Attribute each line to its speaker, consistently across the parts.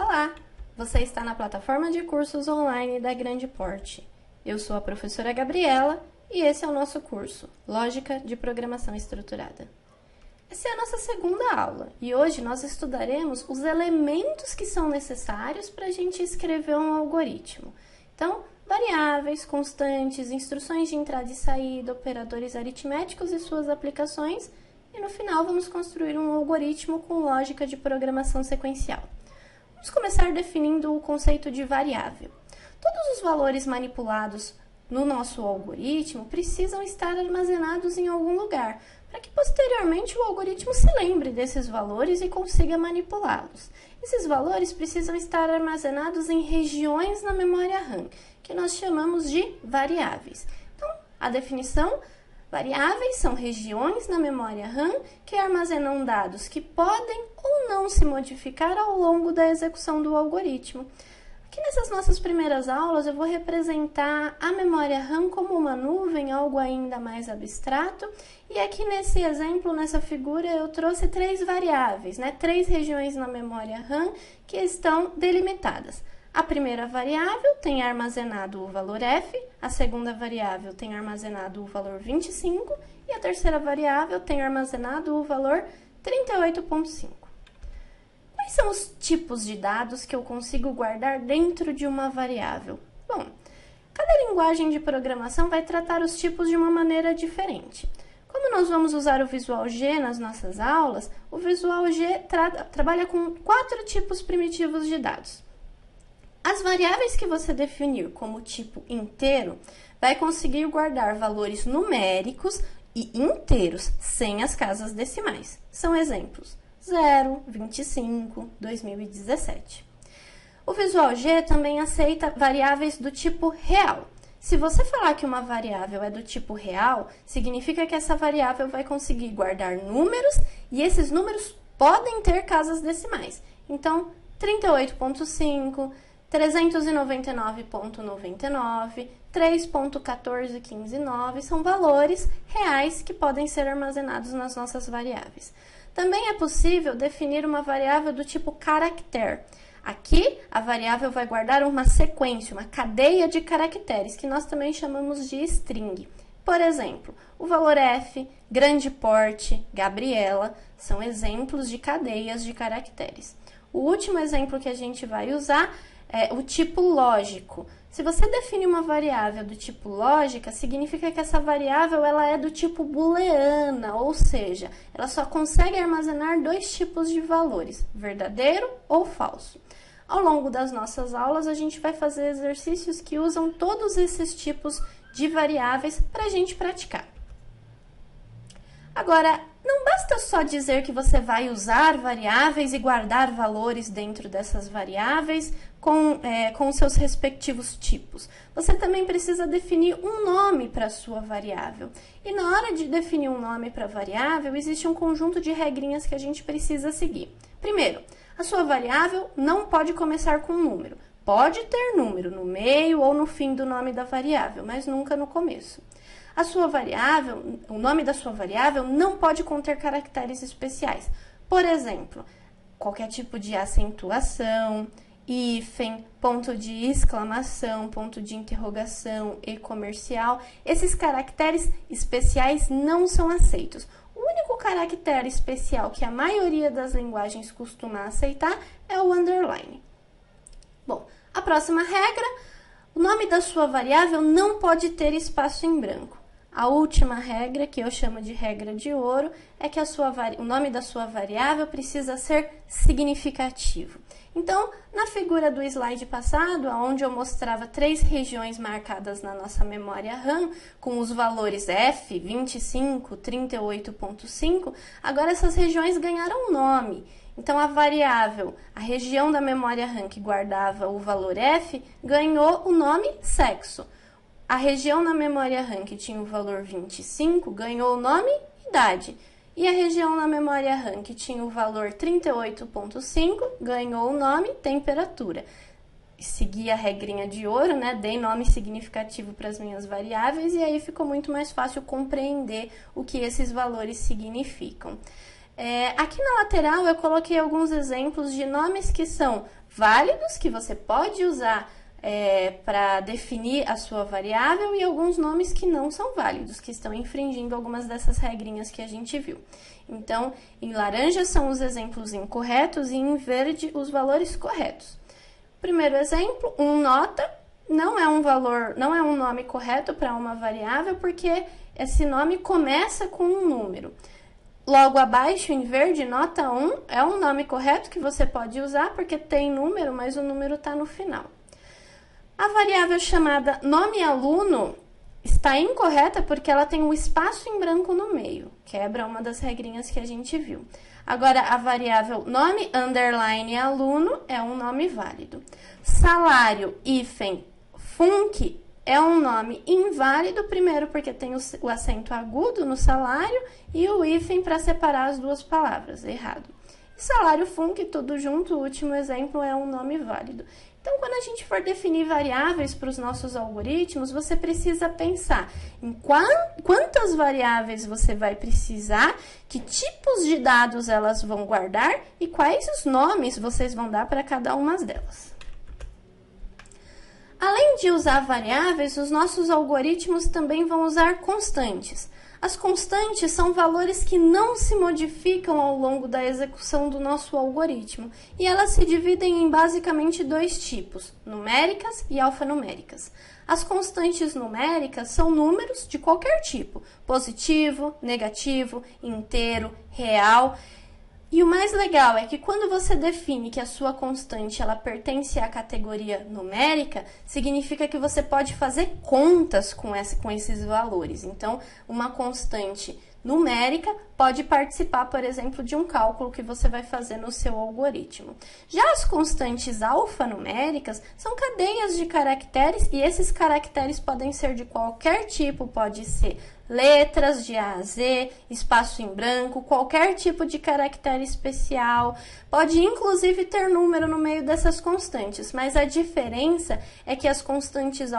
Speaker 1: Olá! Você está na plataforma de cursos online da Grande Porte. Eu sou a professora Gabriela e esse é o nosso curso, Lógica de Programação Estruturada. Essa é a nossa segunda aula e hoje nós estudaremos os elementos que são necessários para a gente escrever um algoritmo. Então, variáveis, constantes, instruções de entrada e saída, operadores aritméticos e suas aplicações, e no final vamos construir um algoritmo com lógica de programação sequencial. Vamos começar definindo o conceito de variável. Todos os valores manipulados no nosso algoritmo precisam estar armazenados em algum lugar, para que posteriormente o algoritmo se lembre desses valores e consiga manipulá-los. Esses valores precisam estar armazenados em regiões na memória RAM, que nós chamamos de variáveis. Então, a definição: variáveis são regiões na memória RAM que armazenam dados que podem ou não se modificar ao longo da execução do algoritmo. Aqui nessas nossas primeiras aulas eu vou representar a memória RAM como uma nuvem, algo ainda mais abstrato. E aqui nesse exemplo, nessa figura, eu trouxe três variáveis, três regiões na memória RAM que estão delimitadas. A primeira variável tem armazenado o valor f, a segunda variável tem armazenado o valor 25 e a terceira variável tem armazenado o valor 38.5. Quais são os tipos de dados que eu consigo guardar dentro de uma variável? Bom, cada linguagem de programação vai tratar os tipos de uma maneira diferente. Como nós vamos usar o Visual G nas nossas aulas, o Visual G trabalha com 4 tipos primitivos de dados. As variáveis que você definir como tipo inteiro vai conseguir guardar valores numéricos e inteiros, sem as casas decimais. São exemplos: 0, 25, 2017. O Visual G também aceita variáveis do tipo real. Se você falar que uma variável é do tipo real, significa que essa variável vai conseguir guardar números e esses números podem ter casas decimais. Então, 38.5, 399.99, 3.14159 são valores reais que podem ser armazenados nas nossas variáveis. Também é possível definir uma variável do tipo caractere. Aqui, a variável vai guardar uma sequência, uma cadeia de caracteres, que nós também chamamos de string. Por exemplo, o valor f, grande porte, Gabriela, são exemplos de cadeias de caracteres. O último exemplo que a gente vai usar é o tipo lógico. Se você define uma variável do tipo lógica, significa que essa variável ela é do tipo booleana, ou seja, ela só consegue armazenar 2 tipos de valores, verdadeiro ou falso. Ao longo das nossas aulas, a gente vai fazer exercícios que usam todos esses tipos de variáveis para a gente praticar. Agora, não basta só dizer que você vai usar variáveis e guardar valores dentro dessas variáveis com seus respectivos tipos. Você também precisa definir um nome para a sua variável. E na hora de definir um nome para a variável, existe um conjunto de regrinhas que a gente precisa seguir. Primeiro, a sua variável não pode começar com um número. Pode ter número no meio ou no fim do nome da variável, mas nunca no começo. A sua variável, o nome da sua variável não pode conter caracteres especiais. Por exemplo, qualquer tipo de acentuação, hífen, ponto de exclamação, ponto de interrogação e comercial. Esses caracteres especiais não são aceitos. O único caractere especial que a maioria das linguagens costuma aceitar é o underline. Bom, a próxima regra: o nome da sua variável não pode ter espaço em branco. A última regra, que eu chamo de regra de ouro, é que o nome da sua variável precisa ser significativo. Então, na figura do slide passado, onde eu mostrava 3 regiões marcadas na nossa memória RAM, com os valores f, 25, 38.5, agora essas regiões ganharam nome. Então, a variável, a região da memória RAM que guardava o valor f, ganhou o nome sexo. A região na memória RAM que tinha o valor 25 ganhou o nome idade. E a região na memória RAM que tinha o valor 38.5 ganhou o nome temperatura. Segui a regrinha de ouro, dei nome significativo para as minhas variáveis e aí ficou muito mais fácil compreender o que esses valores significam. Aqui na lateral eu coloquei alguns exemplos de nomes que são válidos, que você pode usar para definir a sua variável, e alguns nomes que não são válidos, que estão infringindo algumas dessas regrinhas que a gente viu. Então, em laranja são os exemplos incorretos e em verde os valores corretos. Primeiro exemplo, nota, não é um nome correto para uma variável, porque esse nome começa com um número. Logo abaixo, em verde, nota 1 é um nome correto que você pode usar, porque tem número, mas o número está no final. A variável chamada nome aluno está incorreta porque ela tem um espaço em branco no meio, quebra uma das regrinhas que a gente viu. Agora, a variável nome underline aluno é um nome válido. Salário hífen func é um nome inválido, primeiro porque tem o acento agudo no salário e o hífen para separar as duas palavras, errado. E salário func, tudo junto, o último exemplo, é um nome válido. Então, quando a gente for definir variáveis para os nossos algoritmos, você precisa pensar em quantas variáveis você vai precisar, que tipos de dados elas vão guardar e quais os nomes vocês vão dar para cada uma delas. Além de usar variáveis, os nossos algoritmos também vão usar constantes. As constantes são valores que não se modificam ao longo da execução do nosso algoritmo, e elas se dividem em basicamente dois tipos, numéricas e alfanuméricas. As constantes numéricas são números de qualquer tipo, positivo, negativo, inteiro, real. E o mais legal é que quando você define que a sua constante ela pertence à categoria numérica, significa que você pode fazer contas com esses valores. Então, uma constante numérica pode participar, por exemplo, de um cálculo que você vai fazer no seu algoritmo. Já as constantes alfanuméricas são cadeias de caracteres, e esses caracteres podem ser de qualquer tipo, pode ser letras de A a Z, espaço em branco, qualquer tipo de caractere especial, pode inclusive ter número no meio dessas constantes, mas a diferença é que as constantes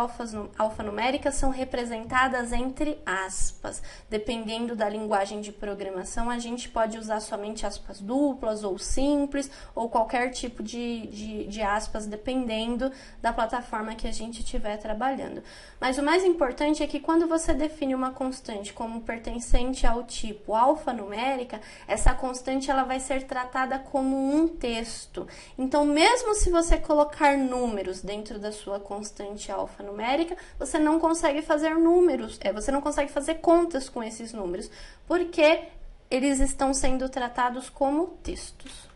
Speaker 1: alfanuméricas são representadas entre aspas. Dependendo da linguagem de programação, a gente pode usar somente aspas duplas ou simples, ou qualquer tipo de aspas, dependendo da plataforma que a gente estiver trabalhando. Mas o mais importante é que quando você define uma constante como pertencente ao tipo alfanumérica, essa constante ela vai ser tratada como um texto. Então, mesmo se você colocar números dentro da sua constante alfanumérica, você não consegue fazer você não consegue fazer contas com esses números, porque eles estão sendo tratados como textos.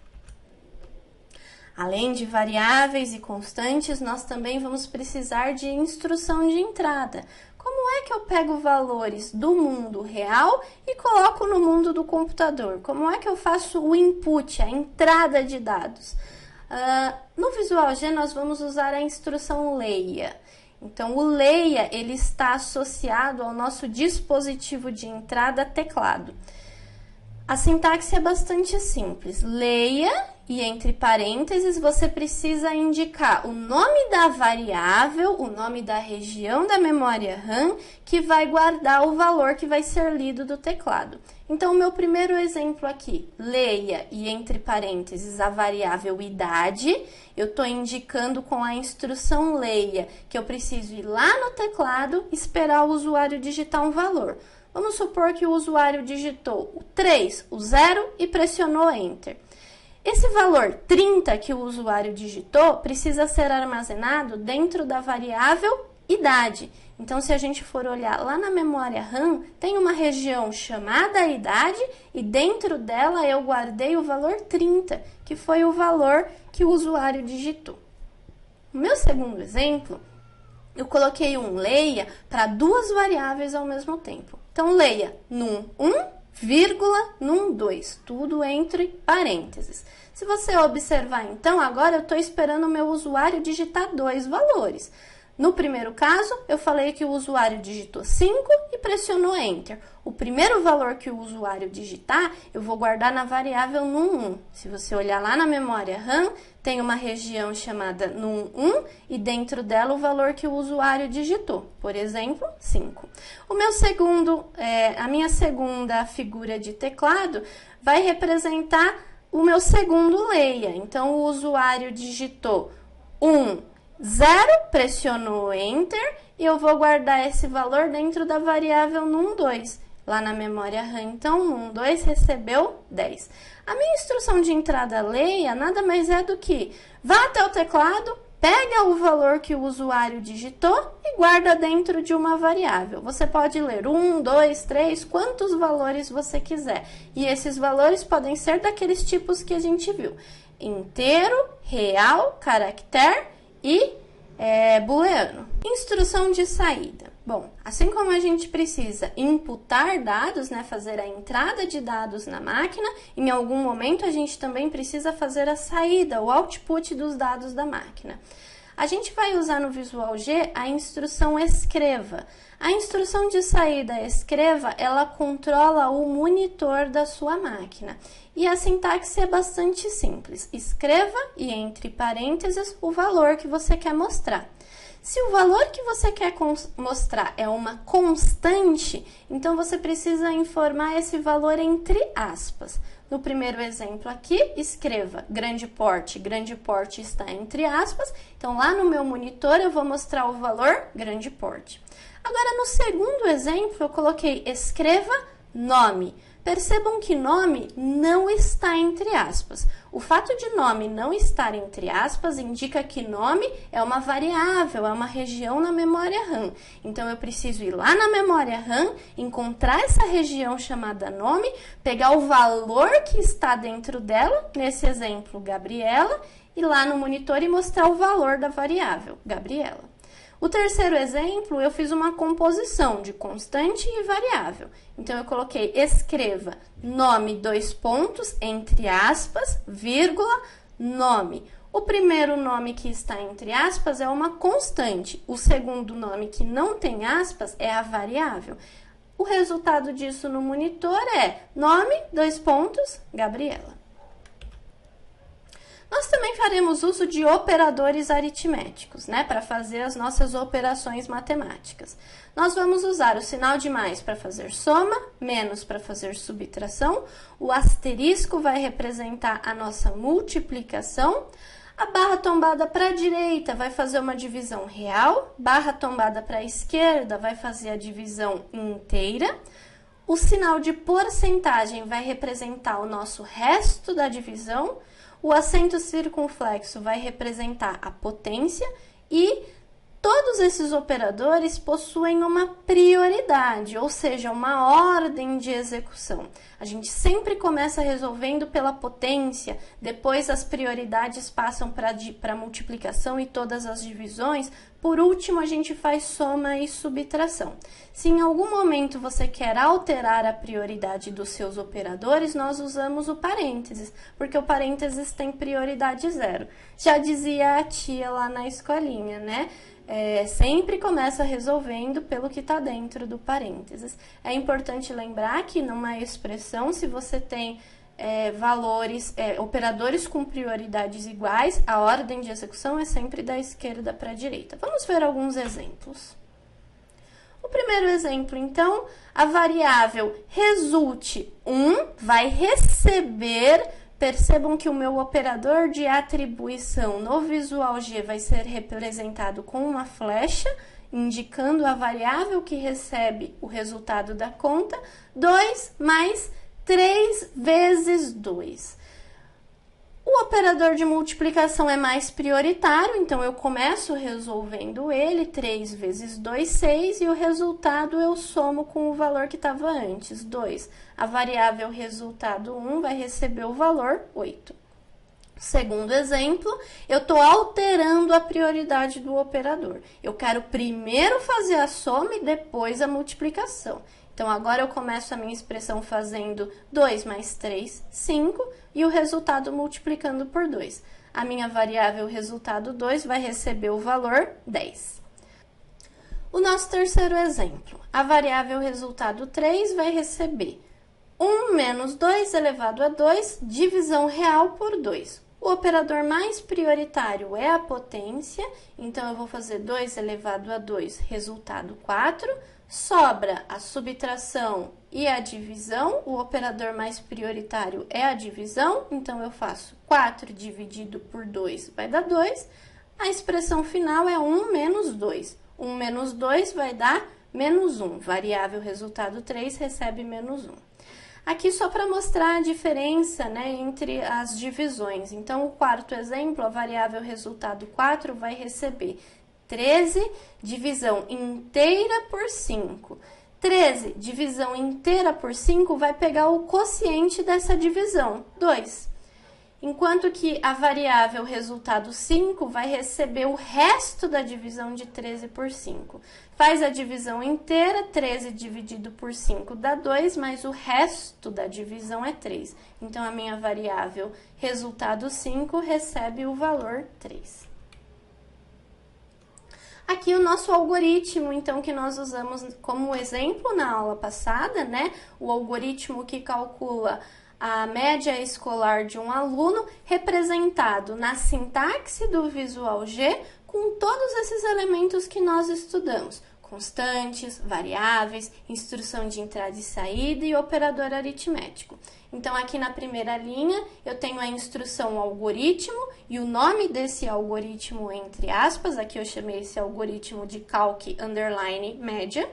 Speaker 1: Além de variáveis e constantes, nós também vamos precisar de instrução de entrada. Como é que eu pego valores do mundo real e coloco no mundo do computador? Como é que eu faço o input, a entrada de dados? No Visual G, nós vamos usar a instrução leia. Então, o leia ele está associado ao nosso dispositivo de entrada teclado. A sintaxe é bastante simples. Leia e entre parênteses você precisa indicar o nome da variável, o nome da região da memória RAM que vai guardar o valor que vai ser lido do teclado. Então, o meu primeiro exemplo aqui, leia e entre parênteses a variável idade, eu estou indicando com a instrução leia que eu preciso ir lá no teclado e esperar o usuário digitar um valor. Vamos supor que o usuário digitou o 3, o 0 e pressionou Enter. Esse valor 30 que o usuário digitou precisa ser armazenado dentro da variável idade. Então, se a gente for olhar lá na memória RAM, tem uma região chamada idade e dentro dela eu guardei o valor 30, que foi o valor que o usuário digitou. No meu segundo exemplo, eu coloquei um leia para duas variáveis ao mesmo tempo. Então, leia num1, vírgula, num2, tudo entre parênteses. Se você observar, então, agora eu estou esperando o meu usuário digitar dois valores. No primeiro caso, eu falei que o usuário digitou 5 e pressionou Enter. O primeiro valor que o usuário digitar, eu vou guardar na variável num1. Se você olhar lá na memória RAM, tem uma região chamada num1 e dentro dela o valor que o usuário digitou. Por exemplo, 5. A minha segunda figura de teclado vai representar o meu segundo leia. Então, o usuário digitou 0, pressionou Enter e eu vou guardar esse valor dentro da variável num2, lá na memória RAM. Então, num2 recebeu 10. A minha instrução de entrada leia nada mais é do que vá até o teclado, pega o valor que o usuário digitou e guarda dentro de uma variável. Você pode ler 1, 2, 3, quantos valores você quiser. E esses valores podem ser daqueles tipos que a gente viu: inteiro, real, caractere e booleano. Instrução de saída. Bom, assim como a gente precisa imputar dados, né, fazer a entrada de dados na máquina, em algum momento a gente também precisa fazer a saída, o output dos dados da máquina. A gente vai usar no Visual G a instrução escreva. A instrução de saída escreva, ela controla o monitor da sua máquina. E a sintaxe é bastante simples. Escreva e entre parênteses o valor que você quer mostrar. Se o valor que você quer mostrar é uma constante, então você precisa informar esse valor entre aspas. No primeiro exemplo aqui, escreva grande porte está entre aspas. Então, lá no meu monitor, eu vou mostrar o valor grande porte. Agora, no segundo exemplo, eu coloquei escreva nome. Percebam que nome não está entre aspas. O fato de nome não estar entre aspas indica que nome é uma variável, é uma região na memória RAM. Então, eu preciso ir lá na memória RAM, encontrar essa região chamada nome, pegar o valor que está dentro dela, nesse exemplo, Gabriela, e lá no monitor e mostrar o valor da variável, Gabriela. O terceiro exemplo, eu fiz uma composição de constante e variável. Então, eu coloquei escreva nome, entre aspas, vírgula, nome. O primeiro nome que está entre aspas é uma constante. O segundo nome que não tem aspas é a variável. O resultado disso no monitor é nome, Gabriela. Nós também faremos uso de operadores aritméticos, né, para fazer as nossas operações matemáticas. Nós vamos usar o sinal de mais para fazer soma, menos para fazer subtração, o asterisco vai representar a nossa multiplicação, a barra tombada para a direita vai fazer uma divisão real, barra tombada para a esquerda vai fazer a divisão inteira, o sinal de porcentagem vai representar o nosso resto da divisão, o acento circunflexo vai representar a potência e todos esses operadores possuem uma prioridade, ou seja, uma ordem de execução. A gente sempre começa resolvendo pela potência, depois as prioridades passam para a multiplicação e todas as divisões, por último a gente faz soma e subtração. Se em algum momento você quer alterar a prioridade dos seus operadores, nós usamos o parênteses, porque o parênteses tem prioridade 0. Já dizia a tia lá na escolinha, né? Sempre começa resolvendo pelo que está dentro do parênteses. É importante lembrar que numa expressão, se você tem operadores com prioridades iguais, a ordem de execução é sempre da esquerda para a direita. Vamos ver alguns exemplos. O primeiro exemplo, então, a variável resulte 1 vai receber. Percebam que o meu operador de atribuição no Visual G vai ser representado com uma flecha, indicando a variável que recebe o resultado da conta, 2 mais 3 vezes 2. O operador de multiplicação é mais prioritário, então eu começo resolvendo ele, 3 vezes 2, 6, e o resultado eu somo com o valor que estava antes, 2. A variável resultado 1 vai receber o valor 8. Segundo exemplo, eu estou alterando a prioridade do operador. Eu quero primeiro fazer a soma e depois a multiplicação. Então, agora eu começo a minha expressão fazendo 2 mais 3, 5, e o resultado multiplicando por 2. A minha variável resultado 2 vai receber o valor 10. O nosso terceiro exemplo, a variável resultado 3 vai receber 1 menos 2 elevado a 2, divisão real por 2. O operador mais prioritário é a potência, então eu vou fazer 2 elevado a 2, resultado 4. Sobra a subtração e a divisão, o operador mais prioritário é a divisão, então eu faço 4 dividido por 2 vai dar 2. A expressão final é 1 menos 2. 1 menos 2 vai dar menos 1. Variável resultado 3 recebe menos 1. Aqui só para mostrar a diferença, né, entre as divisões. Então, o quarto exemplo, a variável resultado 4 vai receber 13 divisão inteira por 5. 13 divisão inteira por 5 vai pegar o quociente dessa divisão, 2. Enquanto que a variável resultado 5 vai receber o resto da divisão de 13 por 5. Faz a divisão inteira, 13 dividido por 5 dá 2, mas o resto da divisão é 3. Então, a minha variável resultado 5 recebe o valor 3. Aqui o nosso algoritmo, então, que nós usamos como exemplo na aula passada, né? O algoritmo que calcula a média escolar de um aluno, representado na sintaxe do Visual G, com todos esses elementos que nós estudamos: constantes, variáveis, instrução de entrada e saída e operador aritmético. Então, aqui na primeira linha, eu tenho a instrução algoritmo e o nome desse algoritmo entre aspas, aqui eu chamei esse algoritmo de calc underline média.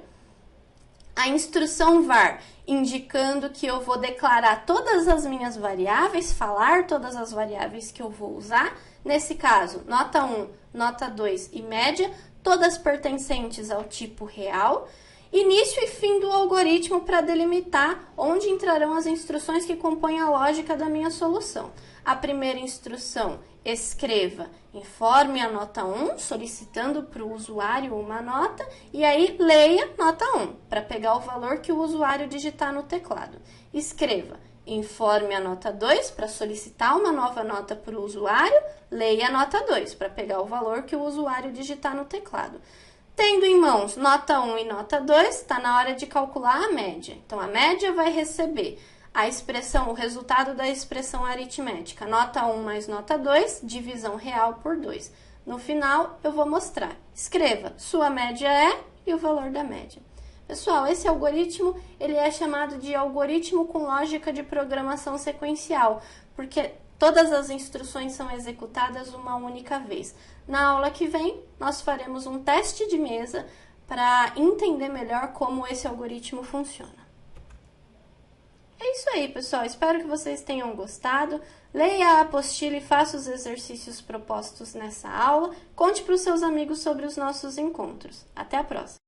Speaker 1: A instrução var, indicando que eu vou declarar todas as minhas variáveis, falar todas as variáveis que eu vou usar. Nesse caso, nota 1, nota 2 e média, todas pertencentes ao tipo real. Início e fim do algoritmo para delimitar onde entrarão as instruções que compõem a lógica da minha solução. A primeira instrução, escreva, informe a nota 1, solicitando para o usuário uma nota, e aí leia nota 1, para pegar o valor que o usuário digitar no teclado. Escreva, informe a nota 2, para solicitar uma nova nota para o usuário, leia a nota 2, para pegar o valor que o usuário digitar no teclado. Tendo em mãos nota 1 e nota 2, está na hora de calcular a média. Então, a média vai receber a expressão, o resultado da expressão aritmética, nota 1 mais nota 2, divisão real por 2. No final, eu vou mostrar. Escreva, sua média é e o valor da média. Pessoal, esse algoritmo, ele é chamado de algoritmo com lógica de programação sequencial, porque todas as instruções são executadas uma única vez. Na aula que vem, nós faremos um teste de mesa para entender melhor como esse algoritmo funciona. É isso aí, pessoal. Espero que vocês tenham gostado. Leia a apostila e faça os exercícios propostos nessa aula. Conte para os seus amigos sobre os nossos encontros. Até a próxima!